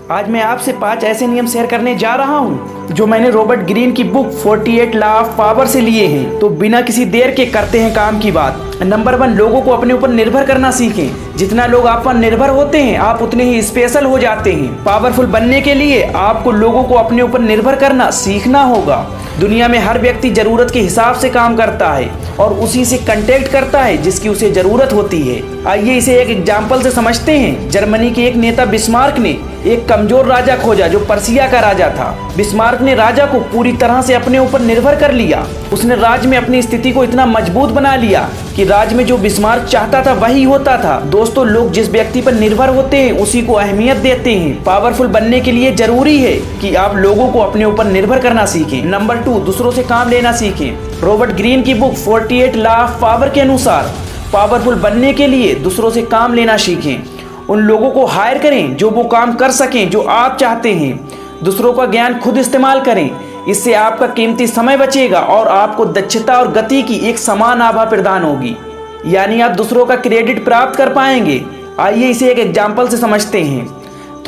आज मैं आपसे 5 ऐसे नियम शेयर करने जा रहा हूँ जो मैंने रॉबर्ट ग्रीन की बुक 48 लॉ ऑफ पावर से लिए हैं। तो बिना किसी देर के करते हैं काम की बात। नंबर 1, लोगों को अपने ऊपर निर्भर करना सीखें। जितना लोग आप पर निर्भर होते हैं आप उतने ही स्पेशल हो जाते हैं। पावरफुल बनने के लिए आपको लोगों को अपने ऊपर निर्भर करना सीखना होगा। दुनिया में हर व्यक्ति जरूरत के हिसाब से काम करता है और उसी से कांटेक्ट करता है जिसकी उसे जरूरत होती है। आइए इसे एक एग्जाम्पल से समझते हैं। जर्मनी के एक नेता बिस्मार्क ने एक कमजोर राजा खोजा जो पर्सिया का राजा था। बिस्मार्क ने राजा को पूरी तरह से अपने ऊपर निर्भर कर लिया। उसने राज्य में अपनी स्थिति को इतना मजबूत बना लिया कि राज्य में जो बिस्मार्क चाहता था वही होता था। दोस्तों, लोग जिस व्यक्ति पर निर्भर होते हैं उसी को अहमियत देते हैं। पावरफुल बनने के लिए जरूरी है कि आप लोगों को अपने ऊपर निर्भर करना सीखें। नंबर 2, दूसरों से काम लेना सीखें। रॉबर्ट ग्रीन की बुक 48 लॉ ऑफ पावर के अनुसार पावरफुल बनने के लिए दूसरों से काम लेना सीखें। उन लोगों को हायर करें जो वो काम कर सकें जो आप चाहते हैं। दूसरों का ज्ञान खुद इस्तेमाल करें। इससे आपका कीमती समय बचेगा और आपको दक्षता और गति की एक समान आभा प्रदान होगी, यानी आप दूसरों का क्रेडिट प्राप्त कर पाएंगे। आइए इसे एक एग्जाम्पल से समझते हैं।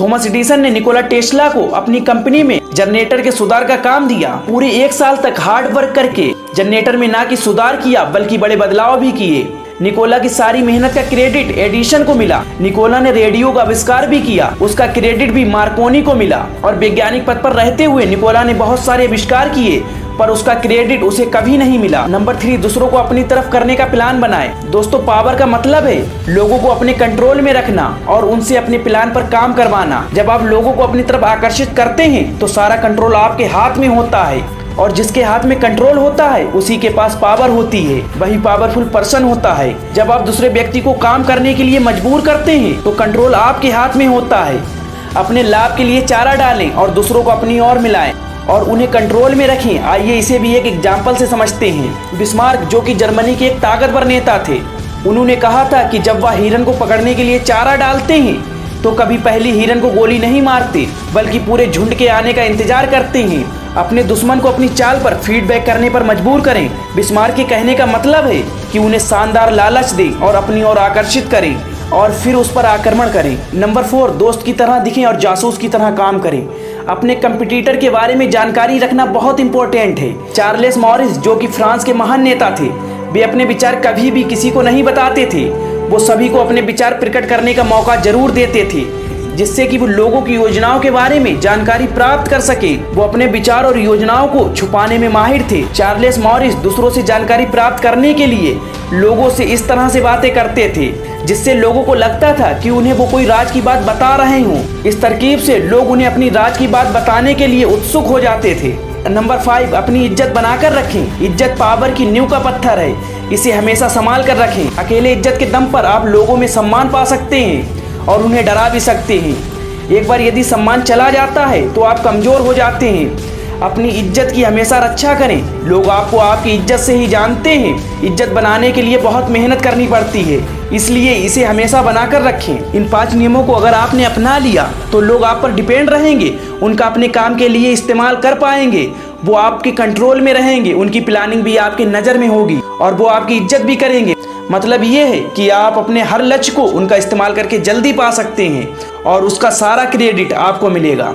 थॉमस एडिसन ने निकोला टेस्ला को अपनी कंपनी में जनरेटर के सुधार का काम दिया। पूरे 1 साल तक हार्ड वर्क करके जनरेटर में ना कि सुधार किया बल्कि बड़े बदलाव भी किए। निकोला की सारी मेहनत का क्रेडिट एडिसन को मिला। निकोला ने रेडियो का आविष्कार भी किया, उसका क्रेडिट भी मार्कोनी को मिला। और वैज्ञानिक पद पर रहते हुए निकोला ने बहुत सारे आविष्कार किए पर उसका क्रेडिट उसे कभी नहीं मिला। नंबर 3, दूसरों को अपनी तरफ करने का प्लान बनाएं। दोस्तों, पावर का मतलब है लोगों को अपने कंट्रोल में रखना और उनसे अपने प्लान पर काम करवाना। जब आप लोगों को अपनी तरफ आकर्षित करते हैं तो सारा कंट्रोल आपके हाथ में होता है और जिसके हाथ में कंट्रोल होता है उसी के पास पावर होती है, वही पावरफुल पर्सन होता है। जब आप दूसरे व्यक्ति को काम करने के लिए मजबूर करते हैं तो कंट्रोल आपके हाथ में होता है। अपने लाभ के लिए चारा डालें और दूसरों को अपनी ओर मिलाएं और उन्हें कंट्रोल में रखें। आइए इसे भी एक एग्जाम्पल से समझते हैं। बिस्मार्क, जो कि जर्मनी के एक ताकतवर नेता थे, उन्होंने कहा था कि जब वह हिरन को पकड़ने के लिए चारा डालते हैं तो कभी पहली हिरन को गोली नहीं मारते बल्कि पूरे झुंड के आने का इंतजार करते हैं। अपने दुश्मन को अपनी चाल पर फीडबैक करने पर मजबूर करें। बिस्मार्क के कहने का मतलब है कि उन्हें शानदार लालच दें और अपनी ओर आकर्षित करें और फिर उस पर आक्रमण करें। नंबर 4, दोस्त की तरह दिखें और जासूस की तरह काम करें। अपने कंपटीटर के बारे में जानकारी रखना बहुत इंपॉर्टेंट है। चार्ल्स मॉरिस, जो कि फ्रांस के महान नेता थे, वे अपने विचार कभी भी किसी को नहीं बताते थे। वो सभी को अपने विचार प्रकट करने का मौका जरूर देते थे जिससे कि वो लोगों की योजनाओं के बारे में जानकारी प्राप्त कर सके। वो अपने विचार और योजनाओं को छुपाने में माहिर थे। चार्ल्स मॉरिस दूसरों से जानकारी प्राप्त करने के लिए लोगों से इस तरह से बातें करते थे जिससे लोगों को लगता था कि उन्हें वो कोई राज की बात बता रहे हों। इस तरकीब से लोग उन्हें अपनी राज की बात बताने के लिए उत्सुक हो जाते थे। नंबर 5, अपनी इज्जत बनाकर रखें। इज्जत पावर की नींव का पत्थर है, इसे हमेशा संभाल कर रखें। अकेले इज्जत के दम पर आप लोगों में सम्मान पा सकते हैं और उन्हें डरा भी सकते हैं। एक बार यदि सम्मान चला जाता है तो आप कमजोर हो जाते हैं। अपनी इज्जत की हमेशा रक्षा करें। लोग आपको आपकी इज्जत से ही जानते हैं। इज्जत बनाने के लिए बहुत मेहनत करनी पड़ती है, इसलिए इसे हमेशा बनाकर रखें। इन 5 नियमों को अगर आपने अपना लिया तो लोग आप पर डिपेंड रहेंगे, उनका अपने काम के लिए इस्तेमाल कर पाएंगे, वो आपके कंट्रोल में रहेंगे, उनकी प्लानिंग भी आपकी नज़र में होगी और वो आपकी इज्जत भी करेंगे। मतलब ये है कि आप अपने हर लक्ष्य को उनका इस्तेमाल करके जल्दी पा सकते हैं और उसका सारा क्रेडिट आपको मिलेगा।